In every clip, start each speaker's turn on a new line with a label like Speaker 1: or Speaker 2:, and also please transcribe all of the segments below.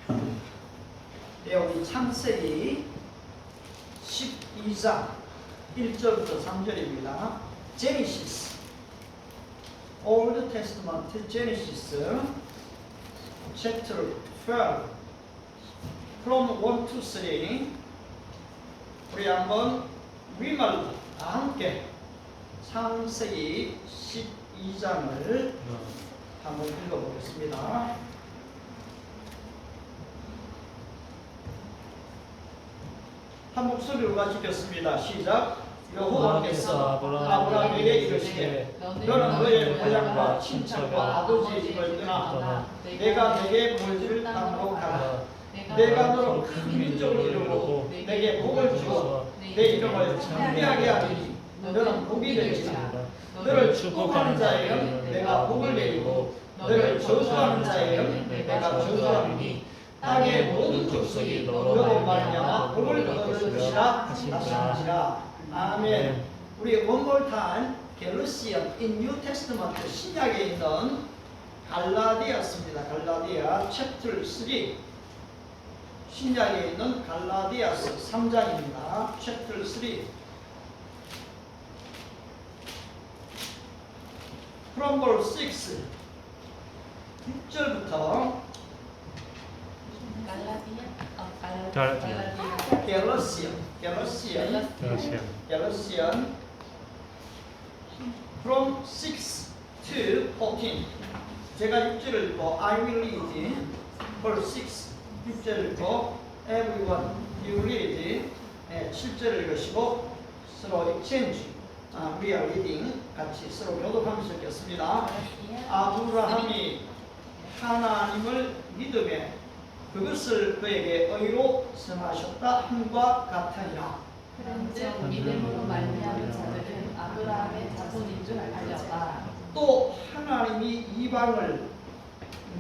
Speaker 1: 우리 창세기 12장 1절부터 3절입니다. Genesis, Old Testament Genesis, chapter 12, from 1 to 3. 우리 한번 위말로 다 함께 창세기 12장을 한번 읽어보겠습니다. 한 목소리로 같이 읽겠습니다. 시작. 여호와께서 아브라함에게 이르시되 너는 너의 고향과 친척과 아버지의 집을 떠나 내가 내게 보여줄 땅으로 가라. 내가 너로 큰 민족을 이루고 내게 복을 주어 내 이름을 창대하게 하리니 너는 복이 될지라. 너를 축복하는 자에게 내가 복을 내리고 너를 저주하는 자에게 내가 저주하리니 땅의 모든 족속이 너로 말미암아 복을 얻을 것이라 하시니라. 아멘. 우리 one more time, 갤러시언 in New Testament 신약에 있는 갈라디아스입니다. 갈라디아 chapter 3. 신약에 있는 갈라디아스 3장입니다. chapter 3. from verse 6. 6절부터 갤러시언 from 6 to 14. 제가 6절을 읽고 I will read verse 6. 6절을 읽고 everyone you read 7절을 읽으시고 서로 exchange we are reading 같이 서로 교독하면서 읽겠습니다. 아브라함이 하나님을 믿음에 그것을 그에게 의로 선하셨다 함과 같으니라.
Speaker 2: 그런즉 믿음으로 말미암은 자들은 아브라함의 자손인 줄 알렸다.
Speaker 1: 또 하나님이 이방을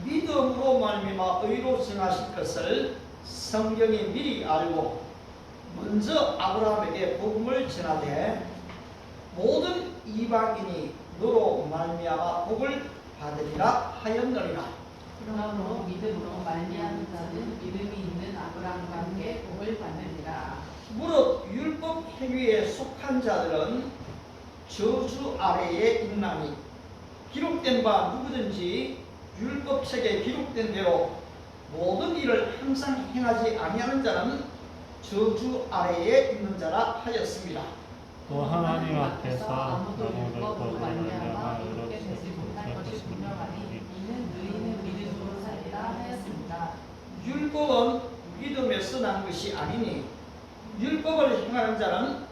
Speaker 1: 믿음으로 말미암아 의로 선하실 것을 성경이 미리 알고 먼저 아브라함에게 복음을 전하되 모든 이방인이 너로 말미암아 복을 받으리라 하였느니라.
Speaker 2: 그러므로 믿음으로 말미암은 자는 믿음이 있는 아브라함과 함께 복을 받느니라.
Speaker 1: 무릇 율법 행위에 속한 자들은 저주 아래에 있나니 기록된 바 누구든지 율법책에 기록된 대로 모든 일을 항상 행하지 아니하는 자는 저주 아래에 있는 자라 하였습니다.
Speaker 3: 또 하나님 앞에서
Speaker 2: 아무도
Speaker 3: 너무
Speaker 2: 율법으로 말미암아
Speaker 3: 넓고
Speaker 2: 의롭게 되지 못할 것이 분명하니 이는 의인은 믿음으로 살리라 하였습니다.
Speaker 1: 율법은 믿음에서 난 것이 아니니 율법을 행하는 자는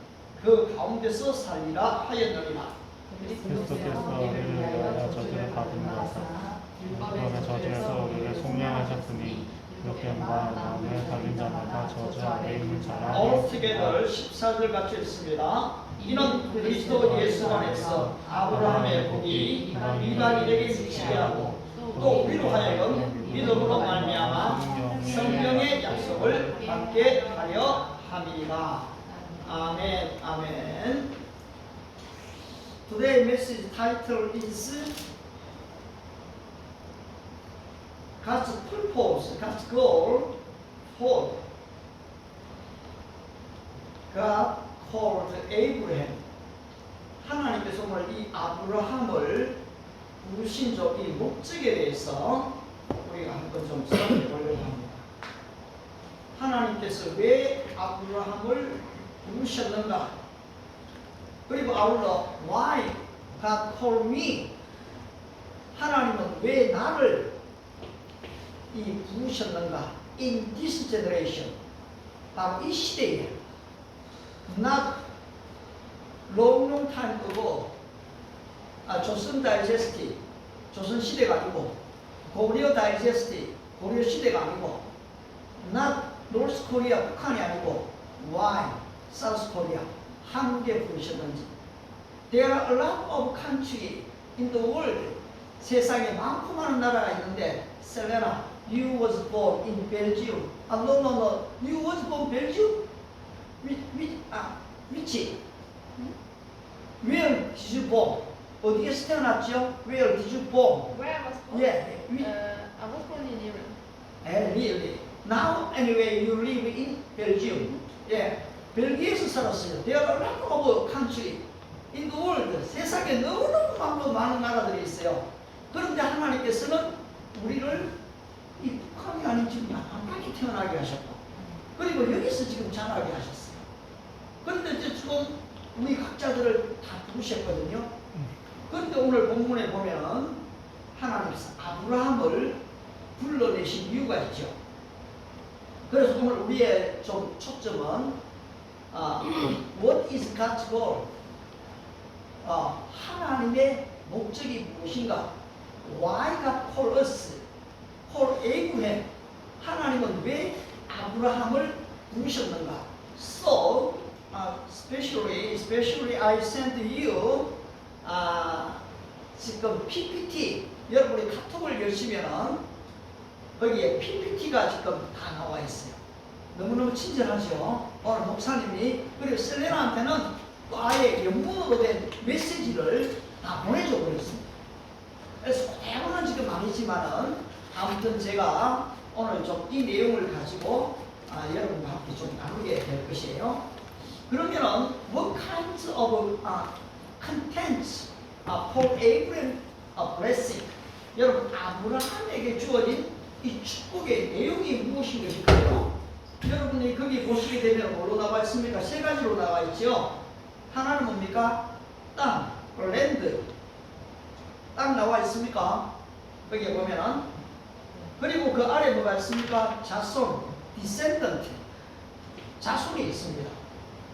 Speaker 1: 그 가운데서 살리라 하였느니라.
Speaker 2: 그리스도께서 우리를 위하여 저주를 받은 것이나 율법의 저주에서 우리를 속량하셨으니 이렇게 바 마음에 달린 자마다 저주 아래 있는 자라.
Speaker 1: Altogether 14절 같이 읽습니다. 이는 그리스도 예수 안에서 아브라함의 복이 이방인에게 미치게 하고 또 우리로 하여금 믿음으로 말미암아 성령의 약속을 받게 하려 함이라. 아멘. 아멘. Today's message title is God's purpose, God's goal for God called Abraham. 하나님께서 오늘 이 아브라함을 부르신 이 목적에 대해서 우리가 한번 좀 생각해 보려고 합니다. 하나님께서 왜 아브라함을 부르셨는가? 그리고 아울러 Why God called me? 하나님은 왜 나를 부르셨는가? In this generation, 바로 이 시대에, not long time ago, 조선 다이제스티, 조선 시대가 아니고, 고려 다이제스티, 고려 시대가 아니고, not North Korea, 북한이 아니고, why South Korea, 한국에 부르셨는지. There are a lot of countries in the world. 세상에 많고 많은 나라가 있는데, 셀레나, you was born in Belgium. No. You was born Belgium? Which? Where did you born? 어디에서 태어났죠? Where did you born?
Speaker 4: Where I was born?
Speaker 1: Yeah.
Speaker 4: I was born in Iran.
Speaker 1: Really? Now anyway you live in Belgium. 예, 벨기에에서 살았어요. There are a lot of countries in the world. 세상에 너무너무 많은 나라들이 있어요. 그런데 하나님께서는 우리를 이 북한이 아닌 지금 야만하게 태어나게 하셨고, 그리고 여기서 지금 자라게 하셨어요. 그런데 이제 지금 우리 각자들을 다 부르셨거든요. 그런데 오늘 본문에 보면 하나님께서 아브라함을 불러내신 이유가 있죠. 그래서 오늘 우리의 좀 초점은 What is God's goal? 하나님의 목적이 무엇인가? Why God called us? called Abraham. 하나님은 왜 아브라함을 부르셨는가? So, especially I sent you 지금 PPT, 여러분이 카톡을 열시면은 거기에 PPT가 지금 다 나와 있어요. 너무너무 친절하죠. 오늘 목사님이, 그리고 셀레나한테는 또 아예 영문으로 된 메시지를 다 보내줘 버렸습니다. 그래서 대부분 지금 아니지만은 아무튼 제가 오늘 좀 이 내용을 가지고 여러분과 함께 좀 나누게 될 것이에요. 그러면은 what kinds of contents for Abraham blessing? 여러분, 아브라함에게 주어진 이 축복의 내용이 무엇인 것일까요? 여러분이 거기 보시게 되면 뭘로 나와 있습니까? 세 가지로 나와 있죠. 하나는 뭡니까? 땅, 랜드. 땅 나와 있습니까? 거기에 보면은. 그리고 그 아래 뭐가 있습니까? 자손, descendant. 자손이 있습니다.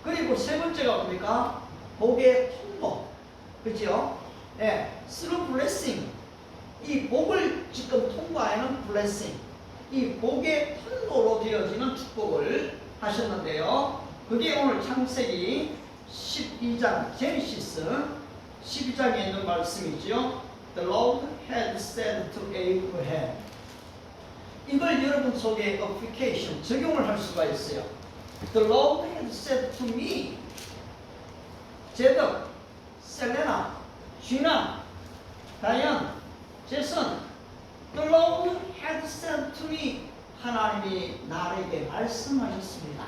Speaker 1: 그리고 세 번째가 뭡니까? 복의 통로. 그죠? 예, through blessing. 이 복을 지금 통과하는 blessing. 이 복의 통로로 되어지는 축복을 하셨는데요. 그게 오늘 창세기 12장, 제네시스 12장에 있는 말씀이죠. The Lord had said to Abraham. 이걸 여러분 속에 application, 적용을 할 수가 있어요. The Lord had said to me. 제덕, 셀레나, 쥐나, 다이언, 제선. The Lord had said to me. 하나님이 나에게 말씀하셨습니다.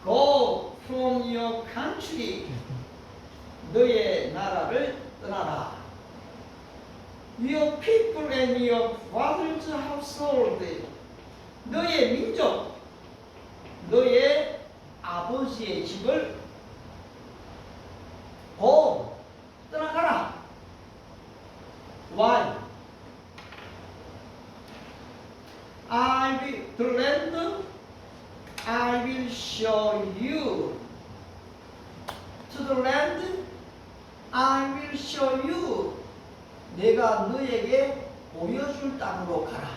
Speaker 1: Go from your country. 너의 나라를 떠나라. Your people and your father's household. 너의 민족, 너의 아버지의 집을 떠나가라. Why? The land I will show you. To the land I will show you. 내가 너에게 보여줄 땅으로 가라.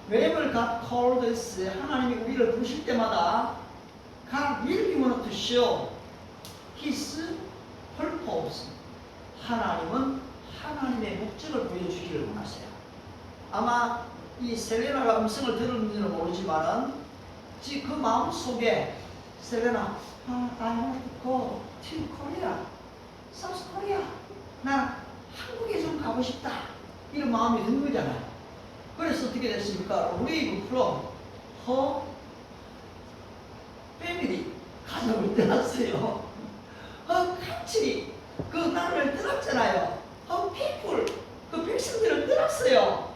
Speaker 1: Whenever God called us, 하나님이 우리를 부르실 때마다 God will want to show His purpose. 하나님은 하나님의 목적을 보여주기를 원하세요. 아마 이 셀레나가 음성을 들었는지는 모르지만은 그 마음 속에 셀레나, I want to go to Korea, South Korea. 난 한국에 좀 가고 싶다. 이런 마음이 든 거잖아요. 그래서 어떻게 됐습니까? Leave from her family. 가족을 떠났어요. Her country. 그 나라를 떠났잖아요. Her people. 그 백성들을 떠났어요.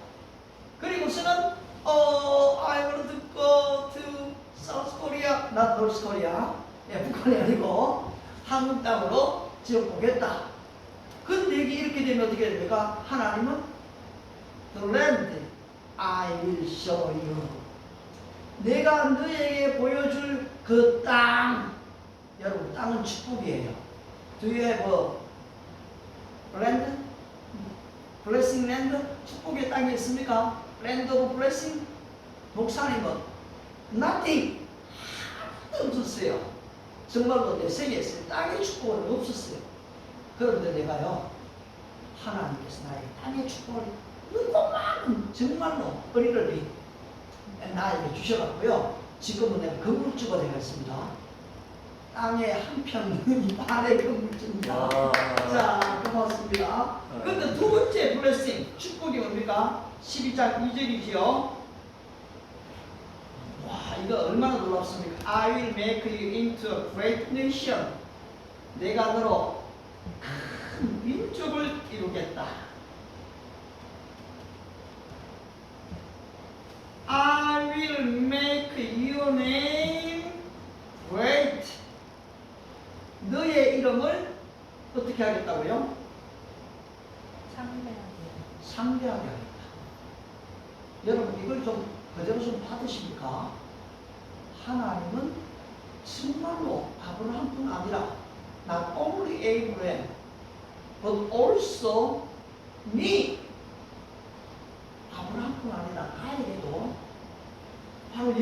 Speaker 1: 그리고서는 I want to go to South Korea, not North Korea. 예, 북한이 아니고 한국 땅으로 지금 보겠다. 근데 이렇게 되면 어떻게 됩니까? 하나님은 The land I will show you. 내가 너에게 보여줄 그 땅. 여러분, 땅은 축복이에요. Do you have a land? Blessing land? 축복의 땅이 있습니까? Land of blessing? 목사님은 nothing. 하나도 없었어요. 정말로 내 세계에서 땅의 축복은 없었어요. 그런데 내가요, 하나님께서 나에게 땅의 축복을 그것만 정말로 어리를 나에게 주셔갖고요. 지금은 내가 건물주가 되었습니다. 땅의 한 편 반의 건물주입니다. 자, 고맙습니다. 그런데 두 번째 블레싱, 축복이 뭡니까? 12장 2절이지요. 와, 이거 얼마나 놀랍습니까? I will make you into a great nation. 내가 너로 큰 민족을 이루겠다. I will make your name great. 너의 이름을 어떻게 하겠다고요? 상대하게 하겠다. 여러분 이걸 좀 그대로 좀 받으십니까? 하나님은 정말로 아브라함뿐 아니라 not only Abraham but also me. 아브라함뿐 아니라 나에게도 바로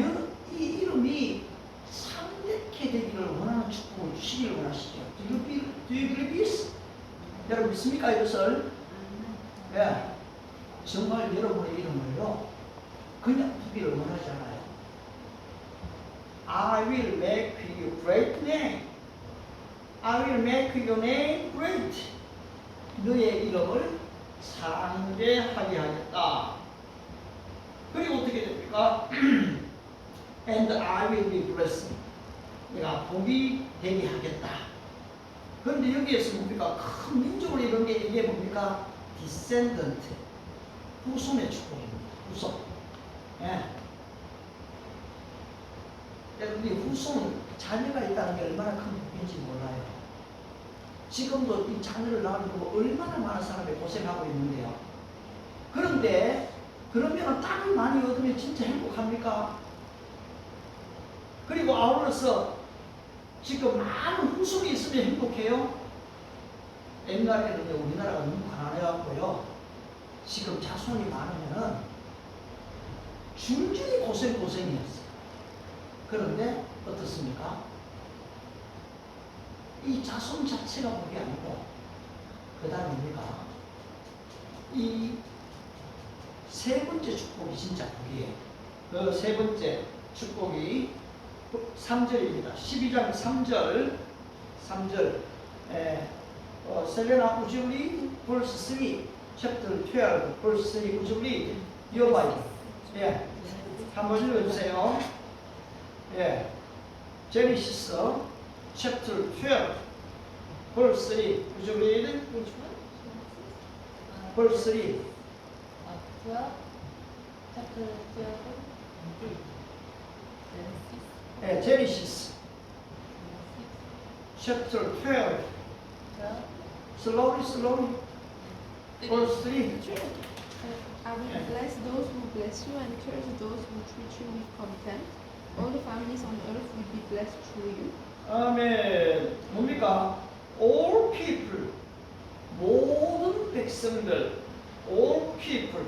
Speaker 1: 이 이름이 상대케 되기를 원하는 축복을 주시기를 원하시죠. Do you believe this? 여러분 믿습니까 이것을? 예. 정말 여러분의 이름을요 그냥 두기를 원하지 않아요. I will make you great name. I will make your name great. 너의 이름을 상대하게 하겠다. 그리고 어떻게 됩니까? And I will be blessed. 내가 복이 되게 하겠다. 그런데 여기에서 뭡니까? 큰 민족을 이룬 게 이게 뭡니까? descendant. 후손의 축복입니다. 후손. 예. 여러분, 이 후손, 자녀가 있다는 게 얼마나 큰 복인지 몰라요. 지금도 이 자녀를 낳으려고 얼마나 많은 사람이 고생하고 있는데요. 그런데, 그러면 땅을 많이 얻으면 진짜 행복합니까? 그리고 아울러서 지금 많은 후손이 있으면 행복해요? 옛날에는 우리나라가 너무 가난해갖고요. 지금 자손이 많으면은 줄줄이 고생이었어요. 그런데 어떻습니까? 이 자손 자체가 복이 아니고 그 다음에 우리가 이 세 번째 축복이 진짜 복이에요. 그 세 번째 축복이 3절입니다. 12장 3절 셀레나 would you read verse 3 chapter 12 verse 3 would you read your Bible? 예, 한번 읽어주세요. 예, Genesis chapter 12 verse 3 would you read?
Speaker 4: Which one?
Speaker 1: verse 3
Speaker 4: 12? Chapter 12? Genesis?
Speaker 1: 예, Genesis chapter 12
Speaker 4: 12?
Speaker 1: slowly verse 3
Speaker 5: I will bless those who bless you and curse those who treat you with contempt. All the families on earth will be blessed through you.
Speaker 1: 아멘. 뭡니까? All people, 모든 백성들, all people,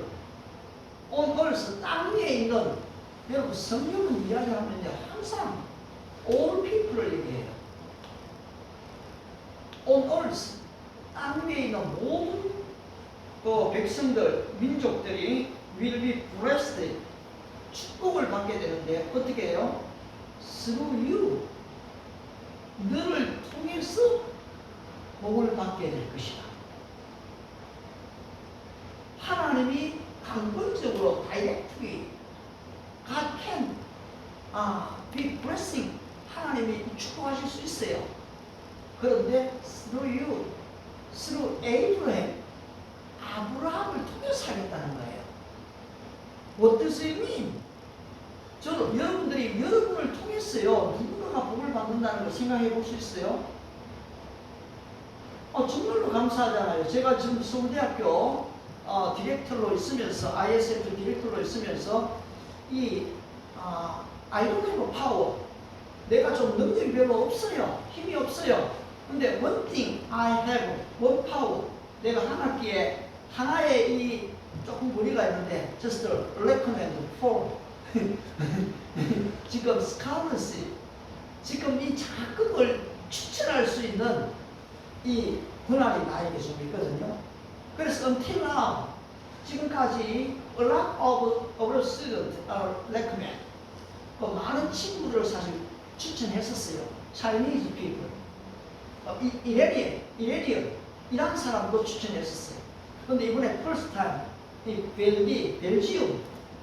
Speaker 1: on earth, 땅 위에 있는, 여러분 성경은 이야기하면요 항상 all people을 얘기해요. on earth, 땅 위에 있는 모든 백성들, 민족들이 will be blessed, 축복을 받게 되는데 어떻게 해요? through you, 너를 통해서 복을 받게 될 것이다. 하나님이 강권적으로 directly God can be blessing, 하나님이 축복하실 수 있어요. 그런데 through you, through Abraham, 아브라함을 통해서 하겠다는 거예요. What does it mean? 저는 여러분들이 여러분을 통했어요. 누군가가 복을 받는다는 걸 생각해 볼 수 있어요? 정말로 감사하잖아요. 제가 지금 서울대학교 디렉터로 있으면서, ISF 디렉터로 있으면서 I don't have power, 내가 좀 능력이 별로 없어요. 힘이 없어요. 근데 one thing I have, one power, 내가 한 학기에 하나의 조금 무리가 있는데 just recommend for 지금 스카우런시, 지금 이 자금을 추천할 수 있는 이 권한이 나에게 좀 있거든요. 그래서 until now, 지금까지 a lot of our students are recommend, 많은 친구들을 사실 추천했었어요. Chinese people, Iranian, 이란 사람도 추천했었어요. 그런데 이번에 first time, 이 벨기움,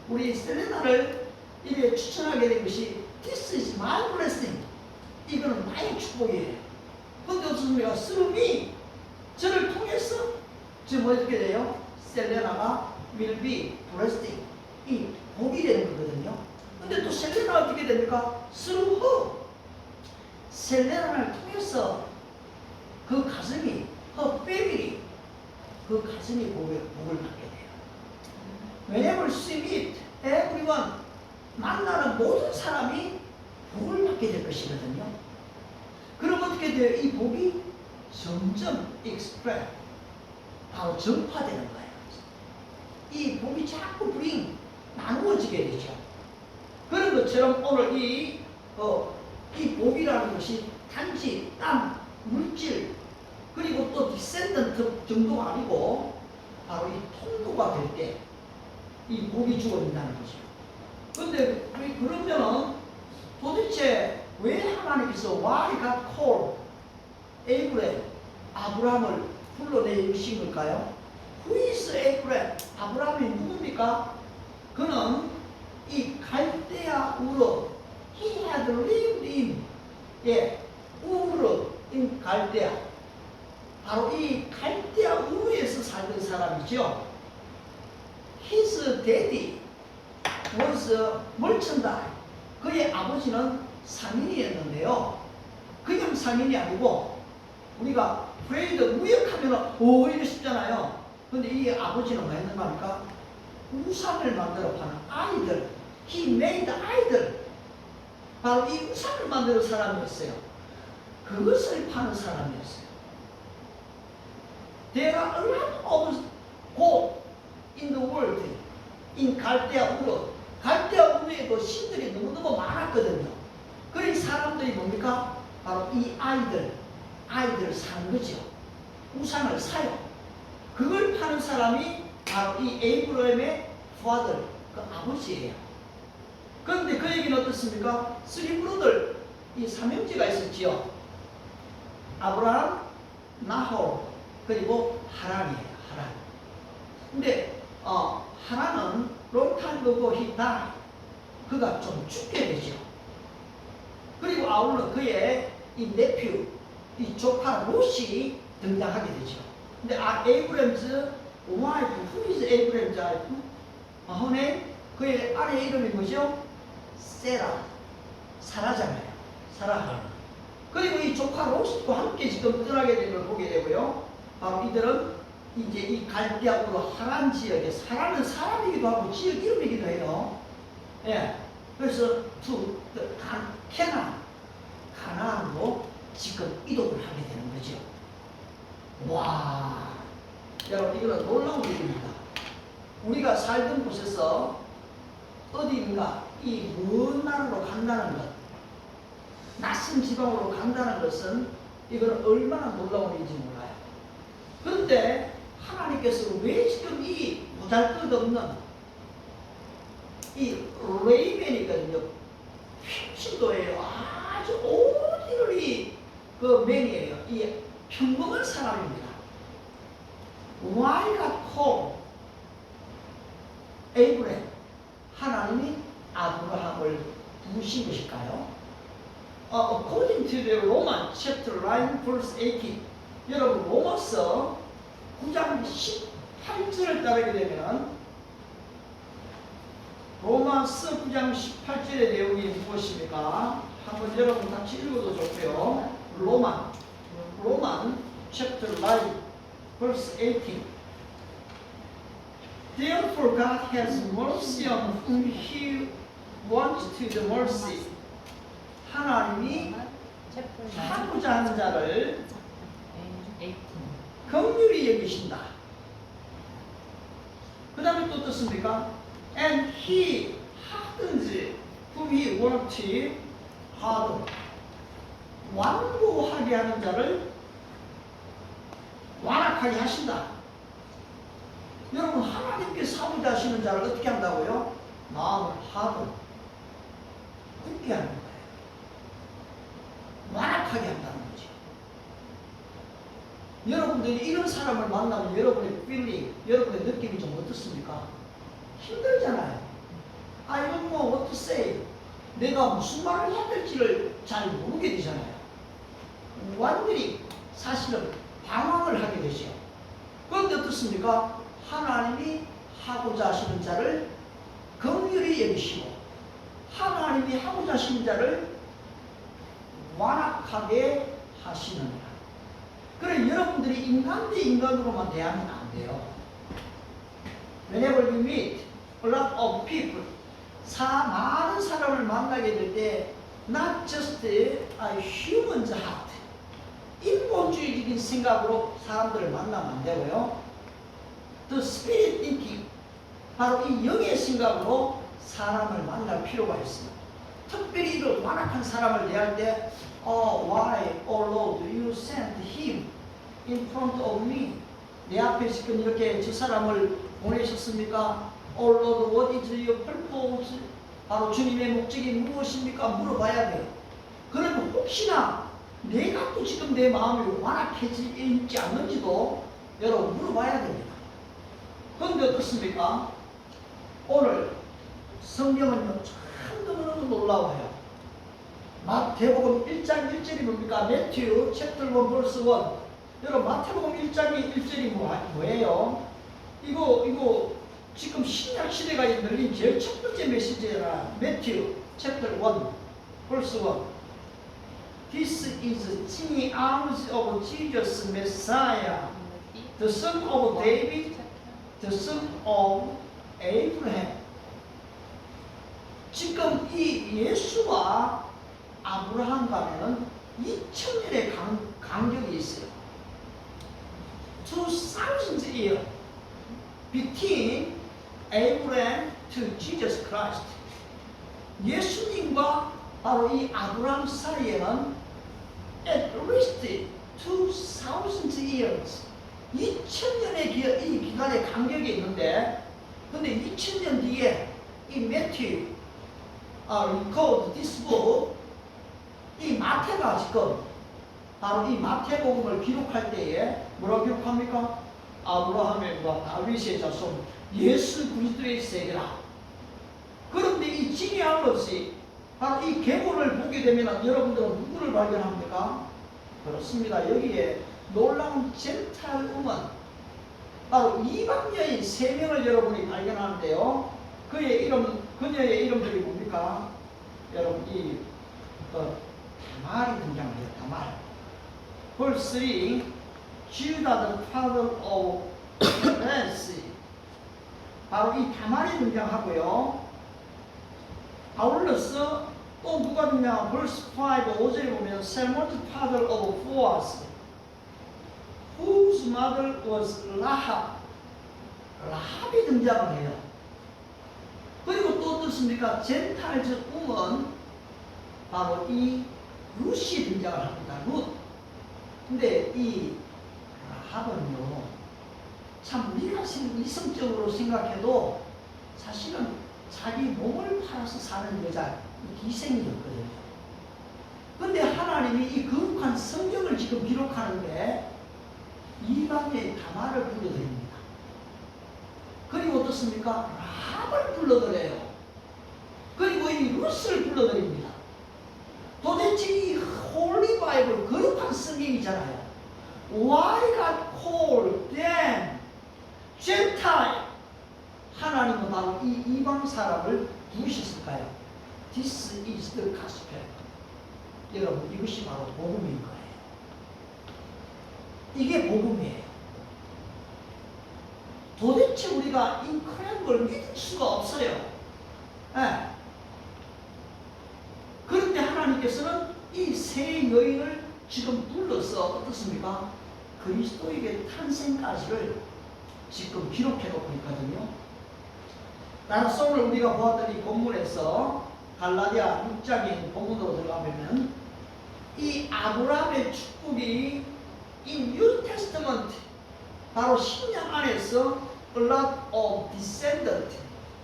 Speaker 1: 우리 셀레나를 이게 추천하게 된 것이 This is my blessing. 이거는 나의 축복이에요. 근데 어떻습니까? Through me. 저를 통해서 지금 어떻게 돼요? 셀레나가 will be blessed. 이 복이 되는 거거든요. 근데 또 셀레나가 어떻게 됩니까? Through her. 셀레나를 통해서 그 가슴이, her family, 그 가슴이 복을 받게 돼요. Whenever she meet everyone, 만나는 모든 사람이 복을 받게 될 것이거든요. 그럼 어떻게 돼요? 이 복이 점점 express, 바로 전파되는 거예요. 이 복이 자꾸 나누어지게 되죠. 그런 것처럼 오늘 이 복이라는 것이 단지 땅, 물질, 그리고 또 디센던트 정도가 아니고 바로 이 통로가 될 때 이 복이 주어진다는 거죠. 근데 그러면은 도대체 왜 하나님께서 Why God called 아브라함을 불러내신 걸까요? Who is Abraham? 아브라함이 누굽니까? 그는 이 갈대아 우르, he had lived in, 우르, in 갈대아. 바로 이 갈대아 우르에서 살던 사람이죠. His daddy was a merchandise. 그의 아버지는 상인이었는데요. 그냥 상인이 아니고 우리가 트레이드 무역하면 오 이거 쉽잖아요. 근데 이 아버지는 뭐 했는가 하니까 우상을 만들어 파는 아이들. He made idol. 바로 이 우상을 만드는 사람이었어요. 그것을 파는 사람이었어요. There are a lot of gods in the world. In 갈대아 우르. 갈대아 우르에도 신들이 너무너무 많았거든요. 그런 사람들이 뭡니까? 바로 이 아이들을 사는 거죠. 우상을 사요. 그걸 파는 사람이 바로 이 에이브라임의 father, 그 아버지예요. 그런데 그 얘기는 어떻습니까? 쓰리 브로들, 이 삼형제가 있었지요. 아브라함, 나홀, 그리고 하란이에요. 하란. 근데 하란은 long time ago he died. 그가 좀 죽게 되죠. 그리고 아울러 그의 이 네퓨, 이 조카 롯이 등장하게 되죠. 근데 에이브램즈 와이프, who is 에이브램즈 와이프? 허네, 그의 아내 이름이 뭐죠? 사라잖아요. 사라. 그리고 이 조카 롯과 함께 지금 떠나게 된 걸 보게 되고요. 바로 이들은 이제 이 갈대아우르 하란 지역에 사라는 사람이기도 하고 지역 이름이기도 해요. 예. 그래서 가나안으로 지금 이동을 하게 되는 거죠. 와, 여러분 이거는 놀라운 일입니다. 우리가 살던 곳에서 어디인가 이 먼 나라로 간다는 것, 낯선 지방으로 간다는 것은 이거는 얼마나 놀라운 일인지 몰라요. 그런데 하나님께서 왜 지금 이 보잘것없는 이 레이맨이거든요. 평신도예요. 아주 오디너리 그 맨이에요. 이 평범한 사람입니다. Why God called Abraham? 하나님이 아브라함을 부르신 것일까요? According to the Roman chapter 9 verse 18. 여러분 로마서 9장 18절을 따르게 되면 로마서 9장 18절의 내용이 무엇입니까? 한번 여러분 같이 읽어도 좋고요. 로만 chapter 9 verse 18. Therefore God has mercy on whom He wants to the mercy. 하나님이 하고자 하는 자를 긍휼히 여기신다. 그 다음에 또 어떻습니까? And He hardens whom He wants to harden. 완고하게 하는 자를 완악하게 하신다. 여러분 하나님께서 하고자 하시는 자를 어떻게 한다고요? 마음을 굳게 하는 거예요. 완악하게 한다는 거죠. 여러분들이 이런 사람을 만나면 여러분의 feeling, 여러분의 느낌이 좀 어떻습니까? 힘들잖아요. I don't know what to say. 내가 무슨 말을 해야 될지를 잘 모르게 되잖아요. 완전히 사실은 방황을 하게 되죠. 그런데 어떻습니까? 하나님이 하고자 하시는 자를 긍휼히 여기시고 하나님이 하고자 하시는 자를 완악하게 하시느니라. 그래 여러분들이 인간 대 인간으로만 대하면 안 돼요. Whenever you meet a lot of people, 많은 사람을 만나게 될 때 not just a human's heart, 인본주의적인 생각으로 사람들을 만나면 안 되고요. The spirit thinking, 바로 이 영의 생각으로 사람을 만날 필요가 있습니다. 특별히 이런 완악한 사람을 대할 때 why, oh Lord, you sent him in front of me. 내 앞에 지금 이렇게 저 사람을 보내셨습니까? Oh Lord, what is your purpose? 바로 주님의 목적이 무엇입니까? 물어봐야 돼요. 그러면 혹시나 내가 또 지금 내 마음이 완악해지지 않는지도 여러분 물어봐야 됩니다. 그런데 어떻습니까? 오늘 성경은요 참 너무너무 놀라워요. 마태복음 1장 1절이 뭡니까? 매튜 챕터 1 verse 1. 여러분 마태복음 1장이 1절이 뭐예요? 이거 지금 신약 시대가 열린 제일 첫 번째 메시지잖아. 매튜 챕터 1 verse 1. This is the genealogy of Jesus Messiah, the son of David, the son of Abraham. 지금 이 예수와 아브라함 간에는 2000년의 간격이 있어요. 2000 years between Abraham to Jesus Christ. 예수님과 바로 이 아브라함 사이에는 at least 2000 years, 2000년의 이 기간의 간격이 있는데, 근데 2000년 뒤에 이 매튜 record this book, 이 마태가 지금 바로 이 마태복음을 기록할 때에 뭐라고 기록합니까? 아브라함의 다윗의 자손 예수 그리스도의 세계라. 그런데 이 지니알로지 바로 이 계보를 보게 되면 여러분들은 누구를 발견합니까? 그렇습니다. 여기에 놀라운 젠탈 우먼, 바로 이방 여인 3명을 여러분이 발견하는데요. 그녀의 이름들이 뭡니까? 여러분 다말이 등장해요. 다말. Verse 3, Judah the father of Nancy. 바로 이 다말이 등장하고요. 아울러서 또 누가 있냐? Verse 5, 5절에 보면 Salmon's father of Boaz, whose mother was Rahab. 라합이 등장을 해요. 그리고 또 어떻습니까? 젠탈즈 우먼, 바로 이 룻이 등장을 합니다. 룻. 근데 이 라합은요, 참 우리가 이성적으로 생각해도 사실은 자기 몸을 팔아서 사는 여자, 기생이었거든요. 근데 하나님이 이 거룩한 성경을 지금 기록하는데 이방의 다말을 불러드립니다. 그리고 어떻습니까? 라합을 불러드려요. 그리고 이 룻을 불러드립니다. 도대체 이 홀리 바이블, 거룩한 성경이잖아요. Why God called them Gentile? 하나님은 바로 이 이방 사람을 부르셨을까요? This is the gospel. 여러분, 이것이 바로 복음인 거예요. 이게 복음이에요. 도대체 우리가 인크레는 걸 믿을 수가 없어요. 네. 그런데 하나님께서는 이 세 여인을 지금 불러서 어떻습니까? 그리스도에게 탄생까지를 지금 기록해 놓고 있거든요. 나는 오늘 우리가 보았던 이 본문에서 갈라디아 6장의 본문으로 들어가면 이 아브라함의 축복이 이 New Testament, 바로 신약 안에서 a lot of descendant,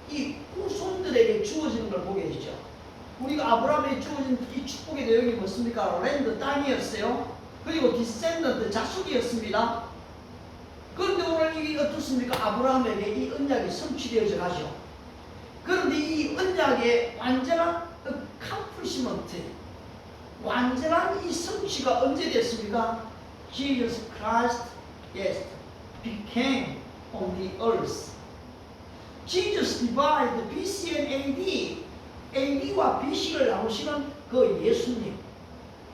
Speaker 1: 이 후손들에게 주어지는 걸 보게 되죠. 우리가 아브라함에게 주어진 이 축복의 내용이 무엇입니까? 랜드, 땅이었어요. 그리고 descendant, 자손이었습니다. 그런데 오늘 이게 어떻습니까? 아브라함에게 이 언약이 성취되어져 가죠. 그런데 이 언약의 완전한 accomplishment, 완전한 이 성취가 언제 됐습니까? Jesus Christ, yes, became on the earth. Jesus divided BC and AD. AD와 BC를 나누시는 그 예수님.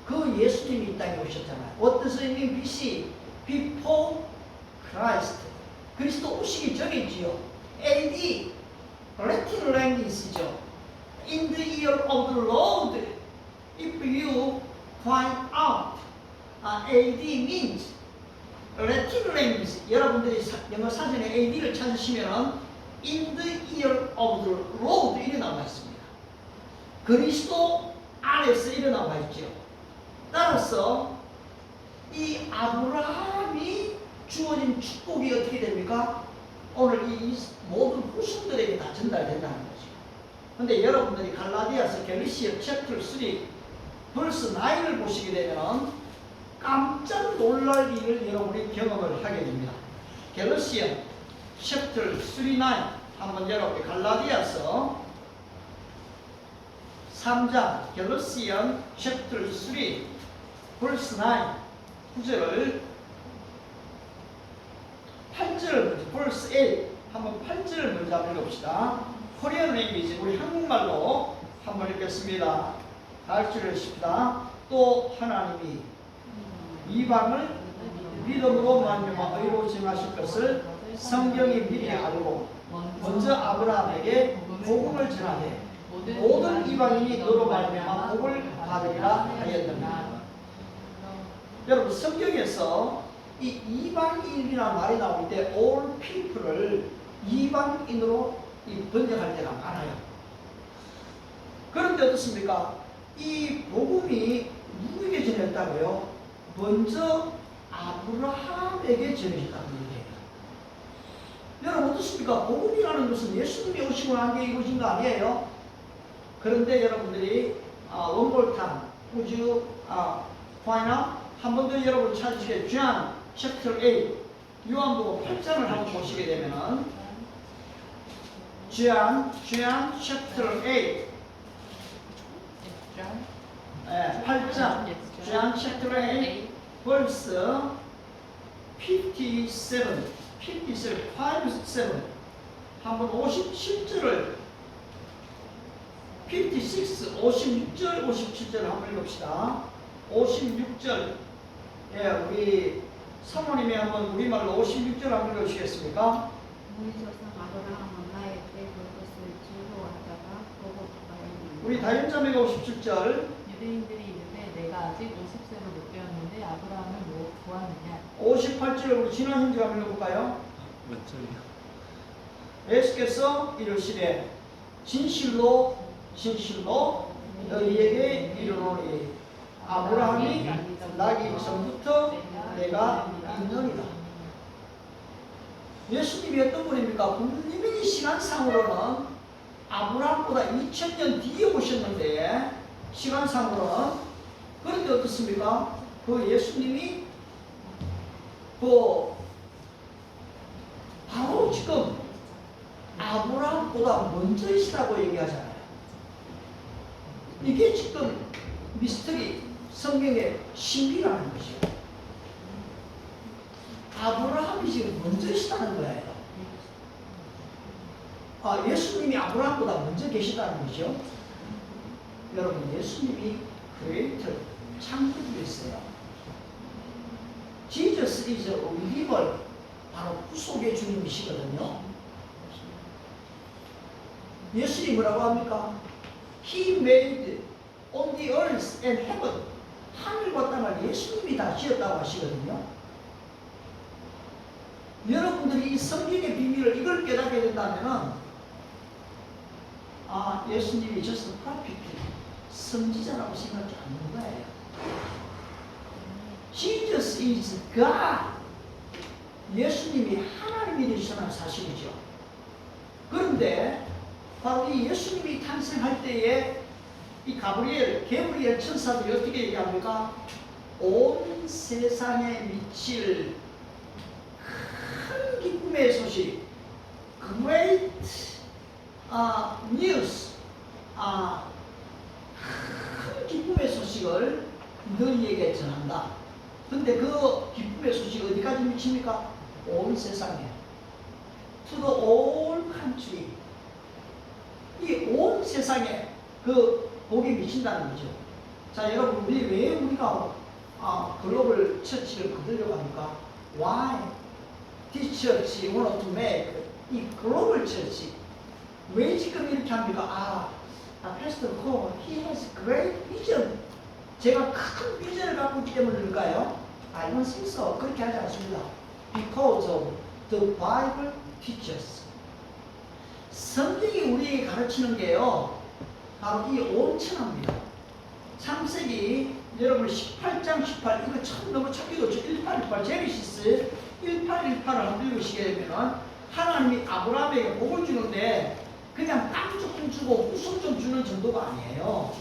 Speaker 1: 그 예수님이 이 땅에 오셨잖아요. What does it mean BC? Before Christ. 그리스도 오시기 전이지요. AD, Latin language죠. In the year of the Lord. If you find out, AD means Latin language. 여러분들이 영어 사전에 AD를 찾으시면 in the year of the Lord 이렇게 나와 있습니다. 그리스도 안에서 일어나와 있죠. 따라서 이 아브라함이 주어진 축복이 어떻게 됩니까? 오늘 이 모든 후손들에게 다 전달된다는 거죠. 근데 여러분들이 갈라디아서 갤리시아 챕터 3 벌스 9을 보시게 되면 깜짝 놀랄 일을 여러분이 경험을 하게 됩니다. 갤리시아 챕터 3, 9 한번 여러분이 갈라디아서 3장 갤리시안 챕터 3 벌스 9 9절을 8절을 벌스 8 한번 8절을 먼저 읽어봅시다. 코리안 랭귀지 우리 한국말로 한번 읽겠습니다. 다같이 읽읍시다. 또 하나님이 이방을 믿음으로 말미암아 의로 정하실 것을 성경이 미리 알고 먼저 아브라함에게 복음을 전하되 모든 이방인이 너로 말미암아 복을 받으리라 하였느니라. 여러분 성경에서 이 이방인이라는 말이 나올 때 all people을 이방인으로 번역할 때가 많아요. 그런데 어떻습니까? 이 복음이 누구에게 전했다고요? 먼저 아브라함에게 전해졌다는 얘기예요. 여러분 어떻습니까? 복음이라는 것은 예수님이 오시고 난 게 이루어진 거 아니에요? 그런데 여러분들이 one more time, would you find out? 한 번 더 여러분 찾으시게 John chapter 8 요한복음 8장을 한번 보시게 되면은 John chapter 8 8장 John chapter 8 verse 57 한번 57절을 56, 56절, 57절 한번 읽읍시다. 56절 예, 우리 사모님이 한번 우리말로 56절 한번 읽으시겠습니까?
Speaker 5: 우리 조상 아브라함은 나의 때 그것을 즐거워하다가 보고 가까이
Speaker 1: 우리 다현자매가 57절
Speaker 4: 유대인들이 이르되 내가 아직 50세로 못 되었는데 아브라함을 뭐 구하느냐
Speaker 1: 58절 우리 진화 형제 한번 읽어볼까요?
Speaker 2: 몇 절이요?
Speaker 1: 예수께서 이르시되 진실로 너희에게 이르노니 아브라함이 나기 전부터 내가 있느니라. 예수님이 어떤 분입니까? 분명히 시간상으로는 아브라함보다 2000년 뒤에 오셨는데 시간상으로는 그런데 어떻습니까? 그 예수님이 바로 지금 아브라함보다 먼저이시라고 얘기하잖아요. 이게 지금 미스터리 성경의 신비라는 것이요. 아브라함이 지금 먼저이시다는 거예요. 예수님이 아브라함보다 먼저 계시다는 거죠. 여러분 예수님이 크리에이터 창조주였어요. Jesus is a redeemer. 바로 구속의 주님이시거든요. 예수님이 뭐라고 합니까? He made on the earth and heaven. 하늘과 땅을 예수님이 다 지었다고 하시거든요. 여러분들이 이 성경의 비밀을 이걸 깨닫게 된다면 예수님이 just a prophet, 선지자라고 생각하지 않는 거예요. Jesus is God. 예수님이 하나님이 되시는 사실이죠. 그런데 바로 이 예수님이 탄생할 때에 이 게브리엘 천사들이 어떻게 얘기합니까? 온 세상에 미칠 큰 기쁨의 소식, great news, 큰 기쁨의 소식을 너희에게 전한다. 근데 그 기쁨의 소식이 어디까지 미칩니까? 온 세상에. To the all country. 이 온 세상에 그 복이 미친다는 거죠. 자, 여러분, 왜 우리가 글로벌 처치를 거두려고 합니까? Why? This church wanted to make 이 글로벌 처치. 왜 지금 이렇게 합니까? Pastor Cole, he has great vision. 제가 큰 비전을 갖고 있기 때문일까요? I don't think so. 그렇게 하지 않습니다. Because of the Bible teaches. 성경이 우리에게 가르치는 게요, 바로 이 온천합니다. 창세기 여러분 18장 18, 이거 참 너무 찾기도 좋죠. 1818 제네시스 1818을 한번 읽으시게 되면 하나님이 아브라함에게 복을 주는데 그냥 땅 조금 주고 후손 좀 주는 정도가 아니에요.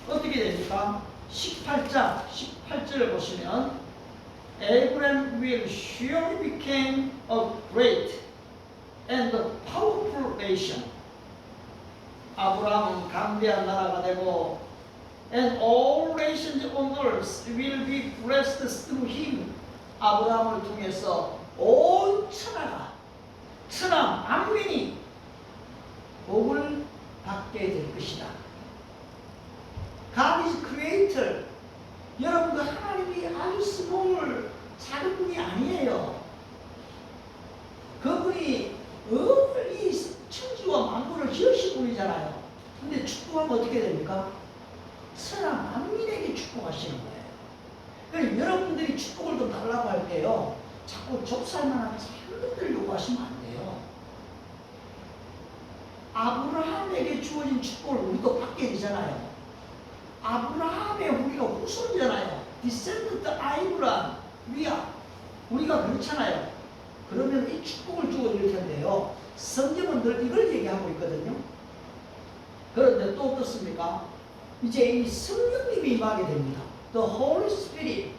Speaker 1: 어떻게 됩니까? 18장 18절을 보시면 Abraham will surely become a great and powerful nation. 아브라함은 강대한 나라가 되고 and all nations on earth will be blessed through him. 아브라함을 통해서 온 천하가, 천하 만민이 복을 받게 될 것이다. God is creator. 여러분, 그 하나님이 아주 스몰 작은 분이 아니에요. 그분이 이 천지와 만물을 지으신 분이잖아요. 근데 축복하면 어떻게 됩니까? 천하 만민에게 축복하시는 거예요. 그러니까 여러분들이 축복을 좀 달라고 할 때요, 자꾸 좁쌀만한 작은 것들 요구하시면 안 돼요. 아브라함에게 주어진 축복을 우리도 받게 되잖아요. 아브라함의 우리가 후손이잖아요. Descendant Abraham, 우리가 그렇잖아요. 그러면 이 축복을 주어질 텐데요, 성경은 늘 이걸 얘기하고 있거든요. 그런데 또 어떻습니까? 이제 이 성령님이 임하게 됩니다. The Holy Spirit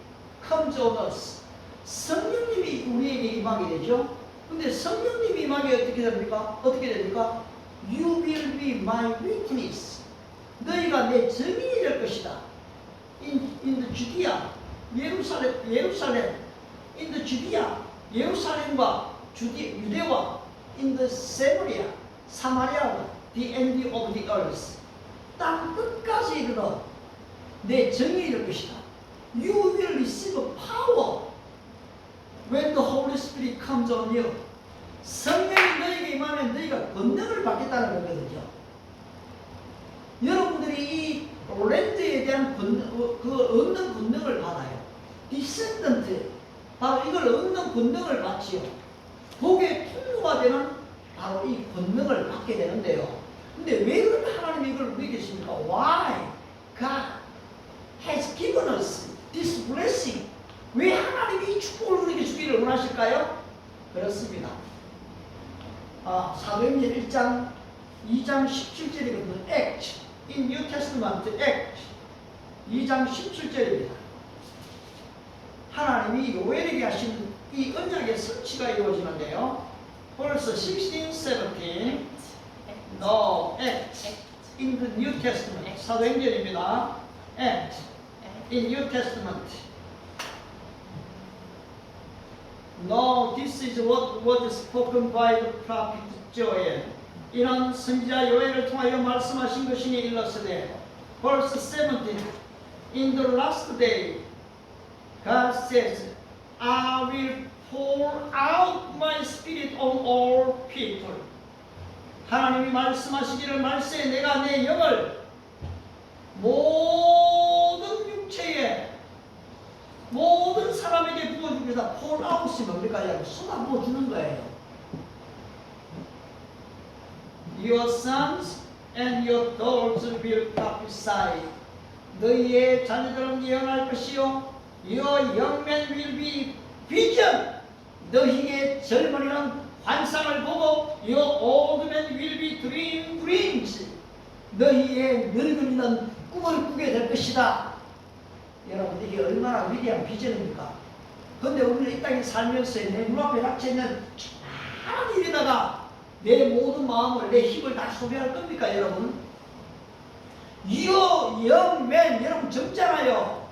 Speaker 1: comes on us. 성령님이 우리에게 임하게 되죠. 근데 성령님이 임하게 어떻게 됩니까? You will be my witness. 너희가 내 증인이 될 것이다. In the Judea, 예루살렘, in the Judea, 예루살렘과 유대와 in the Samaria, 사마리아와 the end of the earth. 땅 끝까지 이르러 내 증인이 될 것이다. You will receive power when the Holy Spirit comes on you. 성령이 너에게 임하면 너희가 권능을 받겠다는 거거든요. 여러분들이 이 랜드에 대한 얻는 권능을 받아요. 디센던트, 바로 이걸 얻는 권능을 받지요. 복의 통로가 되는 바로 이 권능을 받게 되는데요. 근데 왜 그런 하나님이 이걸 우리에게 주십니까? Why God has given us this blessing? 왜 하나님이 이 축복을 우리에게 주기를 원하실까요? 그렇습니다. 사도행전 1장 2장 17절이거든요. Act in New Testament, Act 2장 17절입니다. 하나님이 요엘에게 하신 이 언약의 성취가 이루어지는데요. 벌써 16, 17 No, Act in the New Testament. 사도행전입니다. Act in New Testament. No, this is what was spoken by the prophet Joel. 이런 선지자 요엘을 통하여 말씀하신 것이니 일렀으되 Verse 17 In the last day God says I will pour out my spirit on all people. 하나님이 말씀하시기를 말세에 내가 내 영을 모든 육체에 모든 사람에게 부어주겠다. pour out이 뭡니까? 쏟아 부어주는 거예요. Your sons and your daughters will prophesy. 너희의 자녀들은 예언할 것이요. Your young men will be vision. 너희의 젊은이는 환상을 보고 Your old men will be dream dreams. 너희의 늙은이는 꿈을 꾸게 될 것이다. 여러분, 이게 얼마나 위대한 비전입니까? 그런데 우리는 이 땅에 살면서 내 눈앞에 닥쳐있는 많은 일에다가 내 모든 마음을, 내 힘을 다 소비할 겁니까, 여러분? You young men, 여러분 젊잖아요.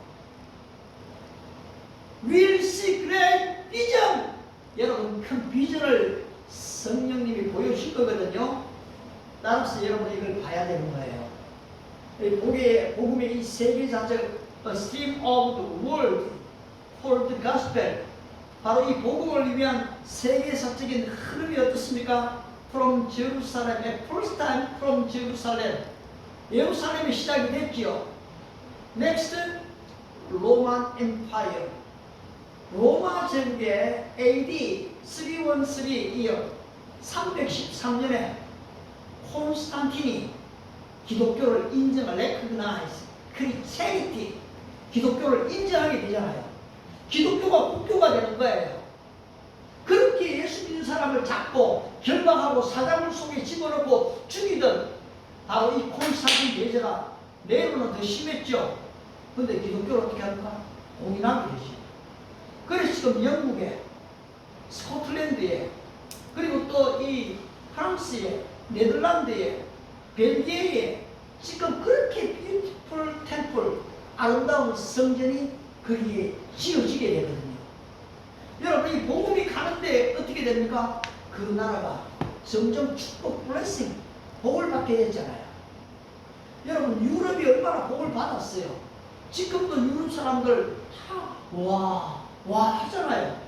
Speaker 1: Will see great vision. 여러분 큰 비전을 성령님이 보여주실 거거든요. 따라서 여러분 이걸 봐야 되는 거예요. 복음의 이 세계 자체가 A stream of the world for the gospel. 바로 이 복음을 위한 세계사적인 흐름이 어떻습니까? From Jerusalem, at first time from Jerusalem. 예루살렘이 시작이 됐지요. Next, Roman Empire. 로마 제국의 AD 313 year 313년에 콘스탄틴이 기독교를 인정을 recognize, Christianity, 기독교를 인정하게 되잖아요. 기독교가 국교가 되는 거예요. 그렇게 예수 믿는 사람을 잡고 결박하고 사자굴 속에 집어넣고 죽이던 바로 이 콘스탄틴 대제가 내로는 더 심했죠. 근데 기독교를 어떻게 할까? 공인하게 되지. 그래서 지금 영국에, 스코틀랜드에, 그리고 또 이 프랑스에, 네덜란드에, 벨기에에 지금 그렇게 뷰티풀 템플, 아름다운 성전이 거기에 지어지게 되거든요. 여러분 이 복음이 가는데 어떻게 됩니까? 그 나라가 점점 축복, 블레싱, 복을 받게 됐잖아요. 여러분 유럽이 얼마나 복을 받았어요. 지금도 유럽 사람들 다 와 하잖아요.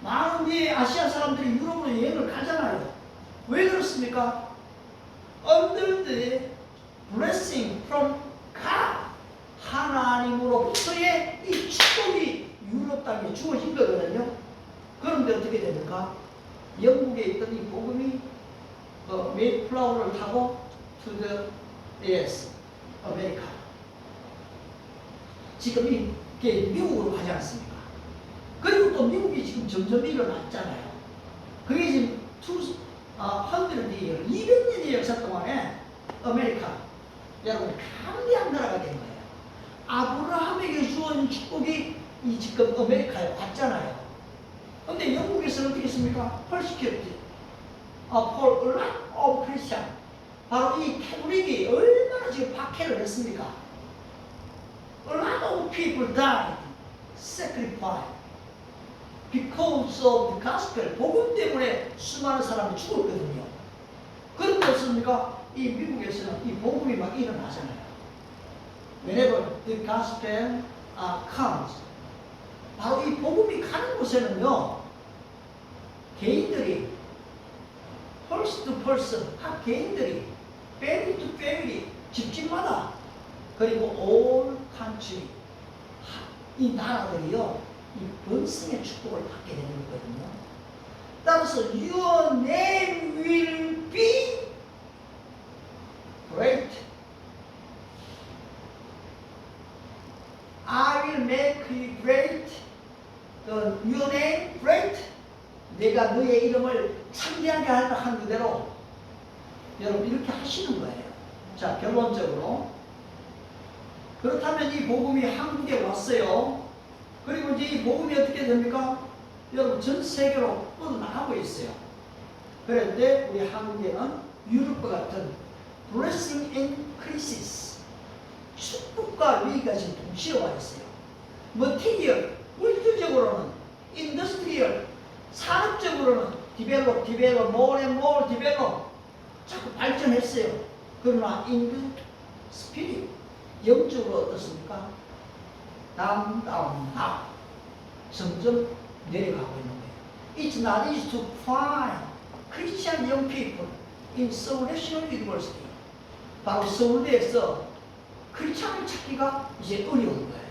Speaker 1: 많은 이 아시아 사람들이 유럽으로 여행을 가잖아요. 왜 그렇습니까? Under the blessing from God, 하나님으로부터의 이 축복이 유럽 땅에 주어진 거거든요. 그런데 어떻게 됩니까? 영국에 있던 이 복음이 메이플라워를 타고 to the 아메리카. 지금 이게 미국으로 가지 않습니까? 그리고 또 미국이 지금 점점 일어났잖아요. 그게 지금 200년의 역사 동안에 아메리카, 여러분 강대한 나라가 된 거예요. 아브라함에게 주어진 축복이 이 지금 아메리카에 왔잖아요. 근데 영국에서는 어떻게 했습니까? persecuted for a lot of Christian. 바로 이 캐톨릭이 얼마나 지금 박해를 했습니까? A lot of people died, sacrificed because of the gospel. 복음 때문에 수많은 사람이 죽었거든요. 그런데 어떻습니까? 이 미국에서는 이 복음이 막 일어나잖아요. Whenever the gospel comes. 바로 이 복음이 가는 곳에는요, 개인들이, person to person, 각 개인들이, family to family, 집집마다, 그리고 all country, 이 나라들이요, 이 번성의 축복을 받게 되는 거거든요. 따라서 your name will be great. I will make you great. Your name great. 내가 너의 이름을 창대하게 하라 한 그대로 여러분 이렇게 하시는 거예요. 자, 결론적으로 그렇다면 이 복음이 한국에 왔어요. 그리고 이제 이 복음이 어떻게 됩니까? 여러분 전 세계로 뻗어나가고 있어요. 그런데 우리 한국에는 유럽과 같은 blessing and crisis, 축복과 위기가 지금 동시에 와 있어요. material, 물질적으로는 industrial, 산업적으로는 develop, more and more develop, 자꾸 발전했어요. 그러나 in the spirit, 영적으로 어떻습니까? down, 점점 내려가고 있는 거예요. It's not easy to find Christian young people in Seoul National University. 바로 서울대에서 크리스찬을 찾기가 이제 어려운 거예요.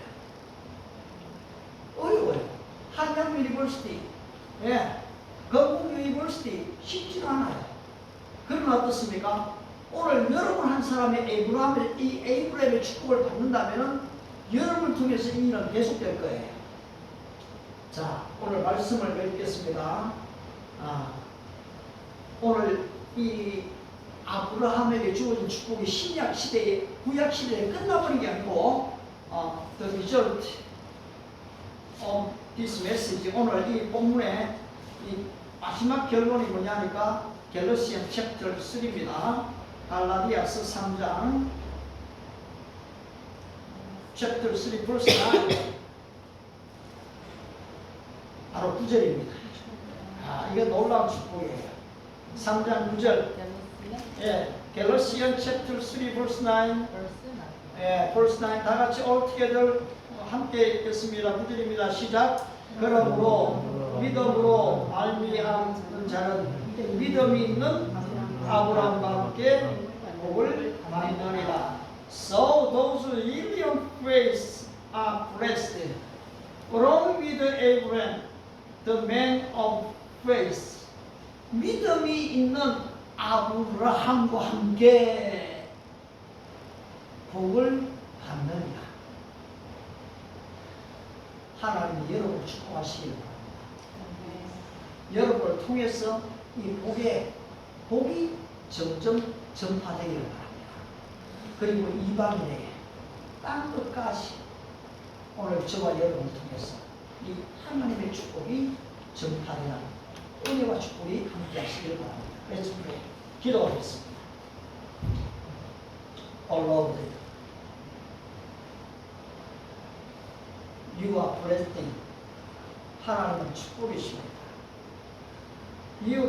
Speaker 1: 어려워요. 한양 유니버시티, 건국 유니버시티 쉽지 않아요. 그러면 어떻습니까? 오늘 여러분 한 사람의 에이브라임의 축복을 받는다면 여러분을 통해서 이 일은 계속될 거예요. 자, 오늘 말씀을 맺겠습니다. 오늘 이 아브라함에게 주어진 축복이 신약 시대에, 구약 시대에 끝나버린 게 아니고, the result of this message, 오늘 이 본문의 이 마지막 결론이 뭐냐니까 갤러시안 챕터 3입니다. 갈라디아서 3장 chapter 3 verse 9 바로 9절입니다. 아, 이게 놀라운 축복이에요. 3장 9절. 예, 갤러시안 chapter 3 verse 9. 예, verse 9 다 같이 all together 함께 읽겠습니다. 9절입니다. 시작. 그러므로 믿음으로 말미암는 자는 믿음이 있는 아브라함과 함께 복을 받느니라. So those who live on faith are blessed. Along with Abraham, the man of faith. 믿음이 있는 아브라함과 함께 복을 받느니라. 하나님이 여러분을 축복하시기 바랍니다. 여러분을 통해서 이 복이 점점 전파되기를 바랍니다. 그리고 이방인에게 땅 끝까지 오늘 저와 여러분을 통해서 이 하나님의 축복이 전파되는 은혜와 축복이 함께 하시길 바랍니다. Let's pray. 기도하겠습니다. Oh Lord, You are blessing. 하나님은 축복이십니다. You